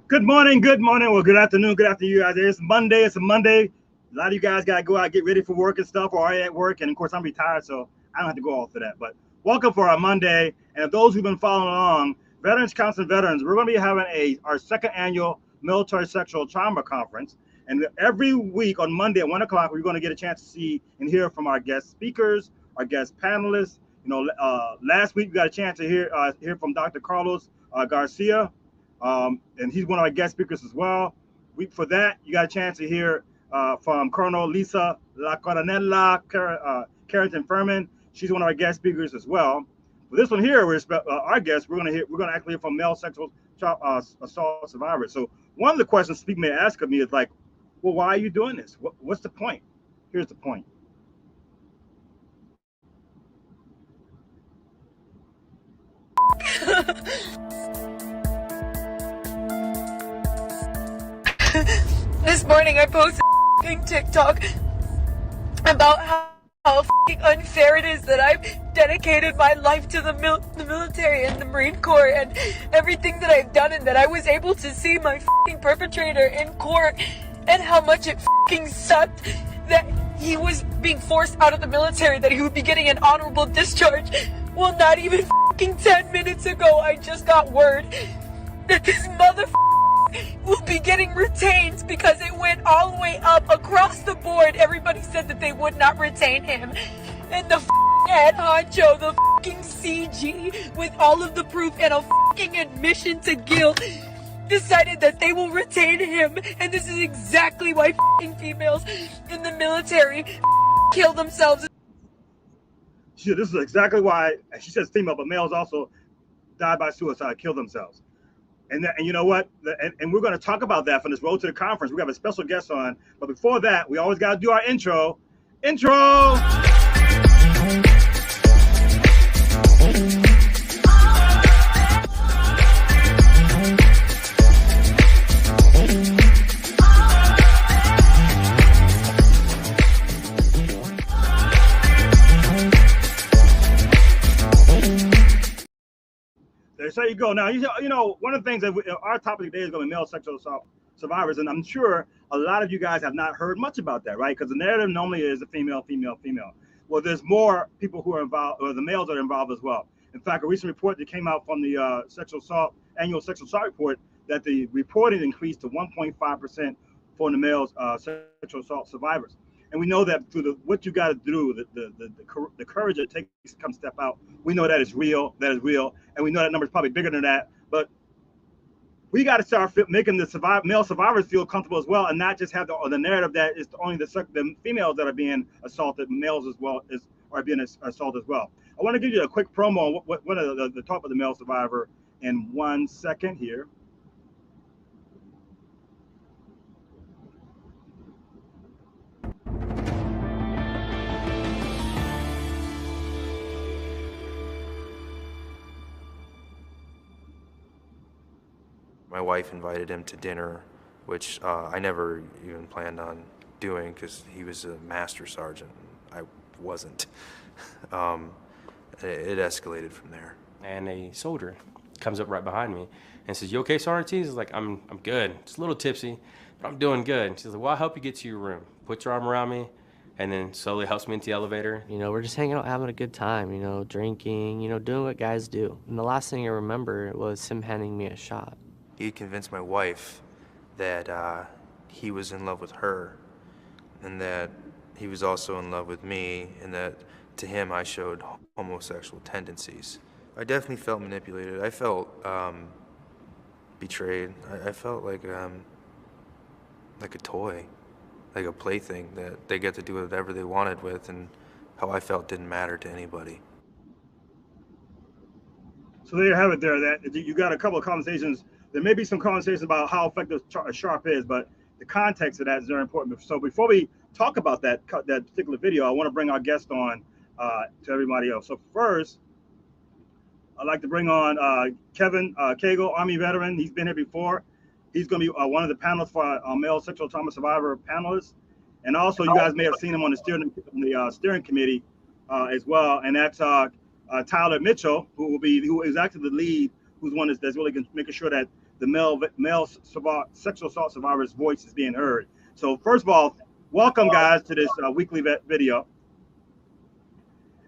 Good morning, good morning, well, good afternoon, you guys. It's Monday. It's a Monday. A lot of you guys got to go out, get ready for work and stuff, or are at work. And of course, I'm retired, so I don't have to go off for that. But welcome for our Monday. And if those who've been following along, Veterans Council Veterans, we're going to be having our second annual military sexual trauma conference. And every week on Monday at 1 o'clock, we're going to get a chance to see and hear from our guest speakers, our guest panelists. Last week we got a chance to hear from Dr. Carlos Garcia. And he's one of our guest speakers as well. For that, you got a chance to hear from Colonel Lisa La Coronella Carrington Furman. She's one of our guest speakers as well. For this one here, our guest, we're gonna actually hear from male sexual assault survivors. So one of the questions people may ask of me is like, well, why are you doing this? What's the point? Here's the point. This morning I posted a TikTok about how unfair it is that I've dedicated my life to the military and the Marine Corps and everything that I've done, and that I was able to see my perpetrator in court, and how much it sucked that he was being forced out of the military, that he would be getting an honorable discharge. Well, not even 10 minutes ago, I just got word that this will be getting retained because it went all the way up across the board. Everybody said that they would not retain him. And the head honcho, the CG, with all of the proof and a admission to guilt, decided that they will retain him. And this is exactly why females in the military kill themselves. This is exactly why she says female, but males also die by suicide, kill themselves. And you know what? And we're going to talk about that from this road to the conference. We have a special guest on. But before that, we always got to do our intro. Intro! So you go. Now, one of the things that our topic today is going to be male sexual assault survivors, and I'm sure a lot of you guys have not heard much about that, right? Because the narrative normally is a female. Well, there's more people who are involved, or the males are involved as well. In fact, a recent report that came out from the annual sexual assault report, that the reporting increased to 1.5% for the males sexual assault survivors. And we know that through what you got to do, the courage it takes to come step out, we know that is real. And we know that number is probably bigger than that. But we got to start making the male survivors feel comfortable as well, and not just have the narrative that it's only the females that are being assaulted, males as well are being assaulted as well. I want to give you a quick promo on what the talk of the male survivor in 1 second here. My wife invited him to dinner, which I never even planned on doing because he was a master sergeant. I wasn't. It escalated from there. And a soldier comes up right behind me and says, "You okay, Sergeant T?" He's like, I'm good. Just a little tipsy, but I'm doing good. She's like, "Well, I'll help you get to your room." Puts her arm around me and then slowly helps me into the elevator. We're just hanging out, having a good time, drinking, doing what guys do. And the last thing I remember was him handing me a shot. He convinced my wife that he was in love with her, and that he was also in love with me, and that to him I showed homosexual tendencies. I definitely felt manipulated. I felt betrayed. I felt like a toy, like a plaything that they get to do whatever they wanted with, and how I felt didn't matter to anybody. So there you have it there. That you got a couple of conversations. There may be some conversations about how effective SHARP is, but the context of that is very important. So before we talk about that particular video, I want to bring our guest on to everybody else. So first, I'd like to bring on Kevin Cagle, Army veteran. He's been here before. He's going to be one of the panelists for our male sexual trauma survivor panelists. And also, you guys may have seen him on the steering committee as well. And that's Tyler Mitchell, who is actually the lead, who's one that's really making sure that the sexual assault survivors' voice is being heard. So first of all, welcome guys to this weekly video.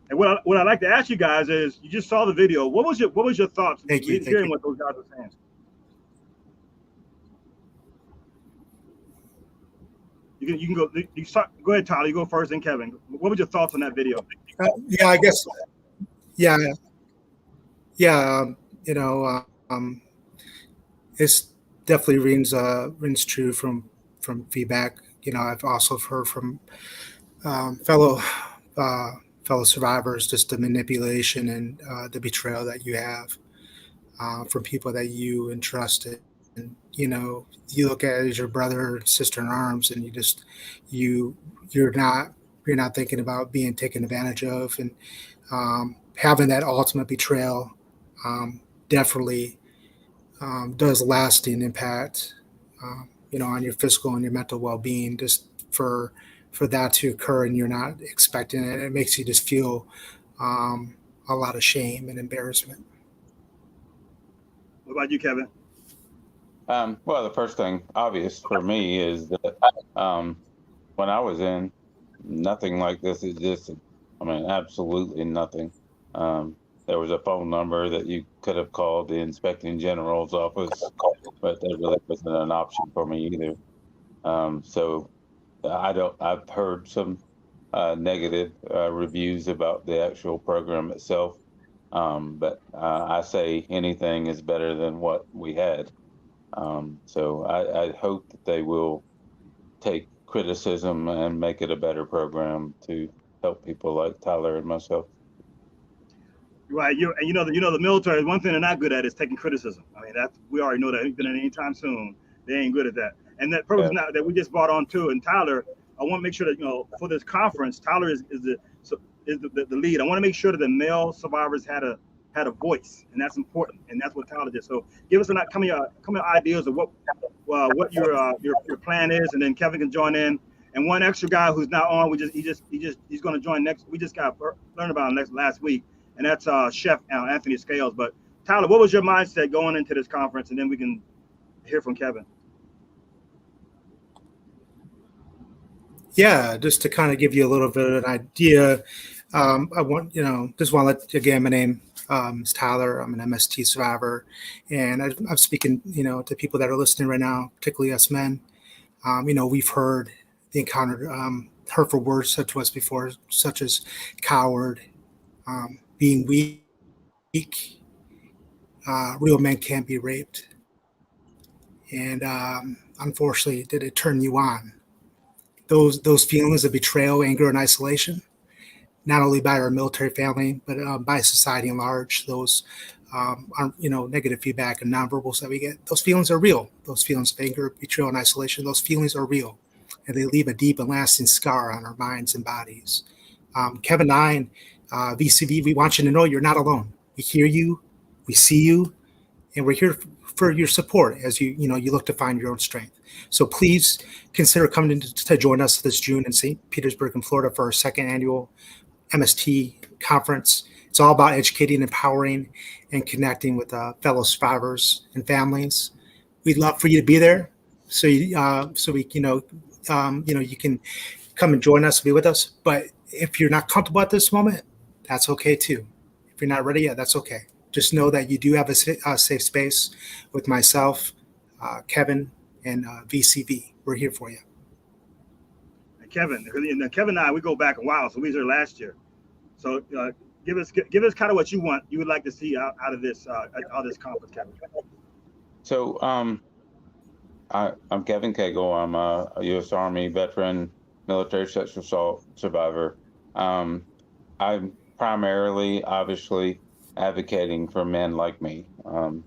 And what I'd like to ask you guys is, you just saw the video. What was your thoughts hearing what those guys were saying? You can go. Go ahead, Tyler. You go first, then Kevin. What was your thoughts on that video? Yeah, I guess. Yeah. It's definitely rings true from feedback. I've also heard from fellow survivors, just the manipulation and the betrayal that you have from people that you entrusted. And you look at it as your brother and sister in arms, and you're not thinking about being taken advantage of, and having that ultimate betrayal definitely does lasting impact, on your physical and your mental well-being. Just for that to occur and you're not expecting it, it makes you just feel a lot of shame and embarrassment. What about you, Kevin? Well, the first thing obvious for me is that when I was in, nothing like this existed. I mean, absolutely nothing. There was a phone number that you could have called the Inspecting General's office, but that really wasn't an option for me either. So I've heard some negative reviews about the actual program itself, but I say anything is better than what we had. So I hope that they will take criticism and make it a better program to help people like Tyler and myself. Right, the military. One thing they're not good at is taking criticism. I mean, we already know that. Ain't been anytime soon. They ain't good at that. And that person that we just brought on too. And Tyler, I want to make sure that for this conference, Tyler is the lead. I want to make sure that the male survivors had a voice, and that's important. And that's what Tyler did. So give us some ideas of what your plan is, and then Kevin can join in. And one extra guy who's not on, he's going to join next. We just got learned about him last week. And that's Chef Anthony Scales. But Tyler, what was your mindset going into this conference? And then we can hear from Kevin. Yeah, just to kind of give you a little bit of an idea, I want just want to let again, my name is Tyler. I'm an MST survivor, and I'm speaking to people that are listening right now, particularly us men. We've heard the encounter, hurtful words said to us before, such as coward. Being weak, real men can't be raped. And unfortunately, did it turn you on? Those feelings of betrayal, anger, and isolation, not only by our military family, but by society at large, those negative feedback and nonverbals that we get, those feelings are real. Those feelings of anger, betrayal, and isolation, those feelings are real. And they leave a deep and lasting scar on our minds and bodies. Kevin and I, VCV, we want you to know you're not alone. We hear you, we see you, and we're here for your support as you look to find your own strength. So please consider coming to join us this June in St. Petersburg in Florida for our second annual MST conference. It's all about educating, empowering, and connecting with fellow survivors and families. We'd love for you to be there, so we you can come and join us, be with us. But if you're not comfortable at this moment, that's okay too. If you're not ready yet, that's okay. Just know that you do have a safe space with myself, Kevin, and VCV. We're here for you. And Kevin and I, we go back a while, so we were there last year. So give us kind of what you would like to see out of this conference, Kevin. So I'm Kevin Cagle. I'm a U.S. Army veteran, military sexual assault survivor. I'm primarily, obviously, advocating for men like me. I'm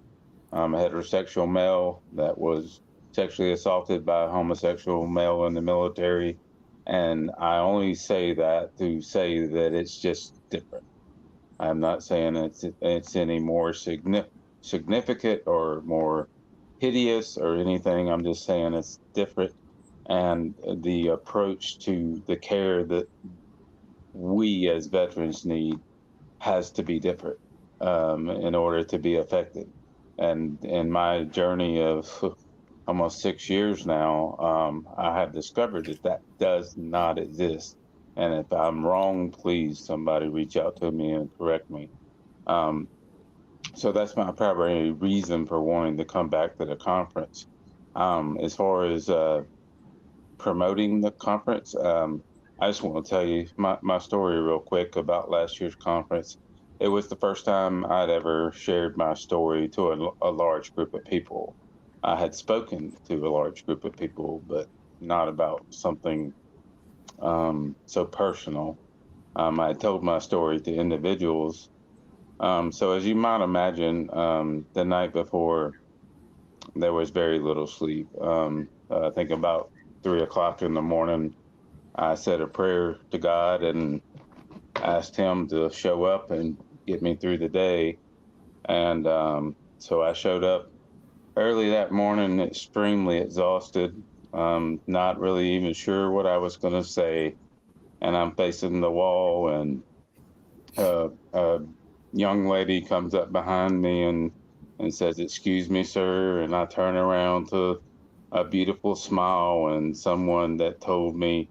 a heterosexual male that was sexually assaulted by a homosexual male in the military, and I only say that to say that it's just different. I'm not saying it's any more significant or more hideous or anything. I'm just saying it's different, and the approach to the care that we as veterans need has to be different in order to be effective. And in my journey of almost 6 years now, I have discovered that that does not exist. And if I'm wrong, please somebody reach out to me and correct me. Um, so that's my primary reason for wanting to come back to the conference. As far as promoting the conference, I just want to tell you my story real quick about last year's conference. It was the first time I'd ever shared my story to a large group of people. I had spoken to a large group of people, but not about something so personal. I had told my story to individuals. So as you might imagine, the night before, there was very little sleep. I think about 3 o'clock in the morning, I said a prayer to God and asked Him to show up and get me through the day. And so I showed up early that morning, extremely exhausted, not really even sure what I was going to say. And I'm facing the wall, and a young lady comes up behind me and says, "Excuse me, sir." And I turn around to a beautiful smile and someone that told me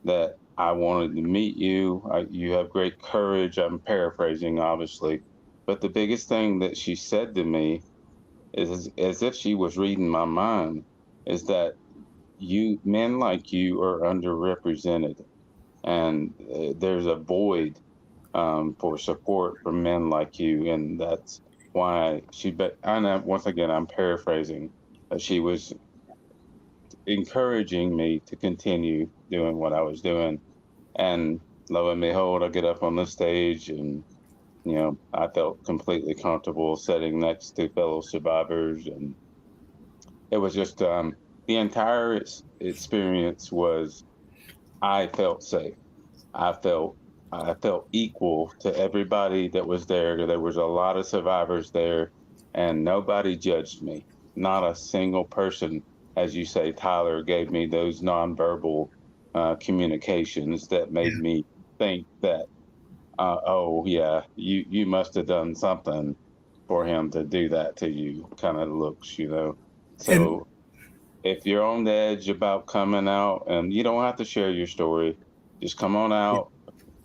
that I wanted to meet you. You have great courage. I'm paraphrasing, obviously. But the biggest thing that she said to me is as if she was reading my mind, is that you men like you are underrepresented, and there's a void for support for men like you, and that's why she. But I know, once again, I'm paraphrasing. She was encouraging me to continue doing what I was doing, and lo and behold, I get up on the stage, and I felt completely comfortable sitting next to fellow survivors, and it was just the entire experience was. I felt safe. I felt I felt equal to everybody that was there. There was a lot of survivors there, and nobody judged me. Not a single person, as you say, Tyler, gave me those nonverbal communications that made me think that, oh yeah, you must have done something for him to do that to you. Kind of looks. And So if you're on the edge about coming out, and you don't have to share your story, just come on yeah, out,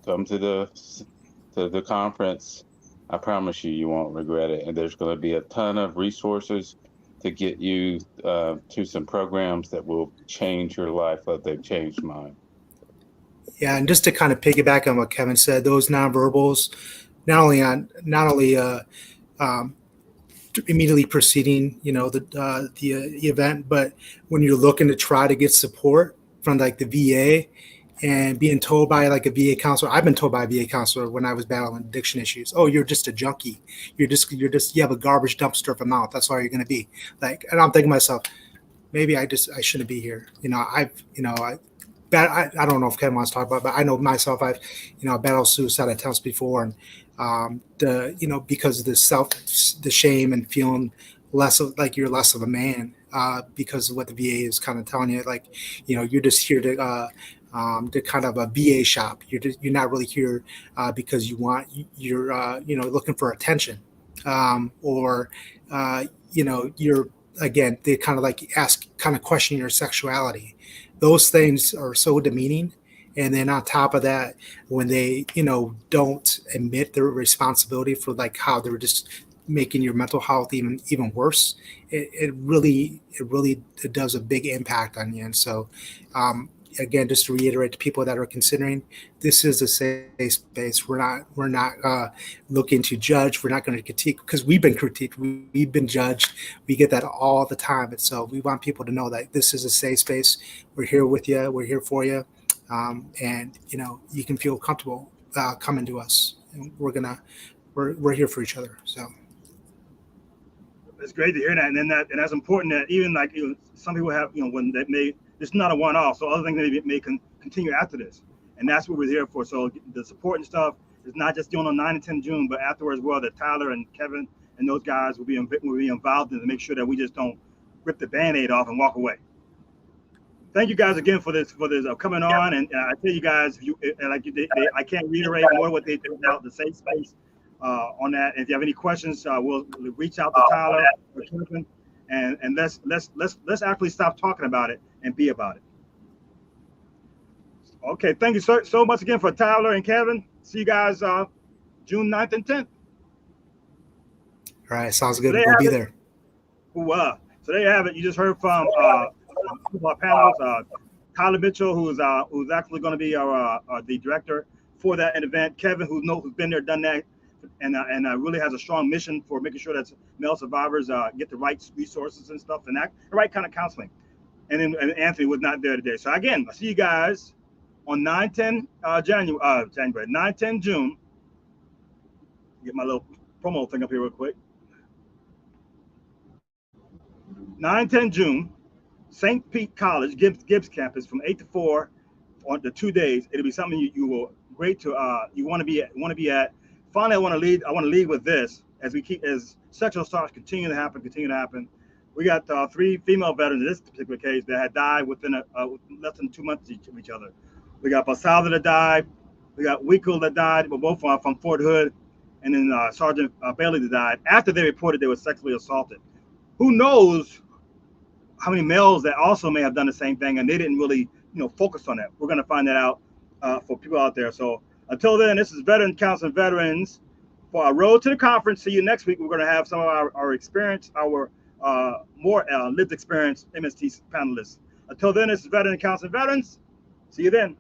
come to the conference. I promise you, you won't regret it. And there's going to be a ton of resources to get you to some programs that will change your life, like they've changed mine. yeah, and just to kind of piggyback on what Kevin said, those nonverbals, not only um, immediately preceding, the event, but when you're looking to try to get support from like the VA and being told by like a VA counselor. I've been told by a VA counselor when I was battling addiction issues, "Oh, you're just a junkie. You have a garbage dumpster of a mouth. That's all you're going to be." Like, and I'm thinking to myself, maybe I shouldn't be here. I don't know if Kevin wants to talk about it, but I know myself, I've battled suicide attempts before, and because of the shame and feeling less of like you're less of a man, because of what the VA is kind of telling you, like, you're just here to kind of a VA shop. You're not really here because you're looking for attention, or you're, again, they kind of like question your sexuality. Those things are so demeaning. And then on top of that, when they don't admit their responsibility for like how they're just making your mental health even worse, it does a big impact on you. And so, again, just to reiterate to people that are considering, this is a safe space. We're not looking to judge. We're not going to critique, because we've been critiqued. We've been judged. We get that all the time. And so we want people to know that this is a safe space. We're here with you. We're here for you. And you can feel comfortable coming to us. And we're here for each other. So It's great to hear that, and that's important. That even like some people have when they may, it's not a one-off, so other things may continue after this, and that's what we're here for. So the support and stuff is not just on 9 and 10 June, but afterwards as well. That Tyler and Kevin and those guys will be involved in to make sure that we just don't rip the Band-Aid off and walk away. Thank you guys again for this coming on, and I tell you guys, I can't reiterate more what they did about the safe space. on that. And if you have any questions, we'll reach out to Tyler or Kevin, and let's actually stop talking about it and be about it. Okay, thank you so much again for Tyler and Kevin. See you guys June 9th and 10th. All right, sounds good. We'll be there. So there you have it. You just heard from our panelists, Tyler Mitchell, who's actually going to be our the director for that event. Kevin, who's been there, done that, and really has a strong mission for making sure that male survivors get the right resources and stuff, and the right kind of counseling. And then Anthony was not there today. So again, I'll see you guys on 9-10 January, 9-10 June. Get my little promo thing up here real quick. 9-10 June, St. Pete College, Gibbs campus, from 8 to 4 on the 2 days. It'll be something you will great to you want to be at. Finally, I want to lead with this as sexual assaults continue to happen. We got 3 female veterans in this particular case that had died within less than 2 months of each other. We got Basalda that died. We got Wickle that died, but both from Fort Hood, and then Sergeant Bailey that died after they reported they were sexually assaulted. Who knows how many males that also may have done the same thing, and they didn't really, focus on that. We're going to find that out for people out there. So until then, this is Veteran Counseling Veterans for our road to the conference. See you next week. We're going to have some of our experience, our more lived experience MST panelists. Until then, this is Veteran Counseling Veterans. See you then.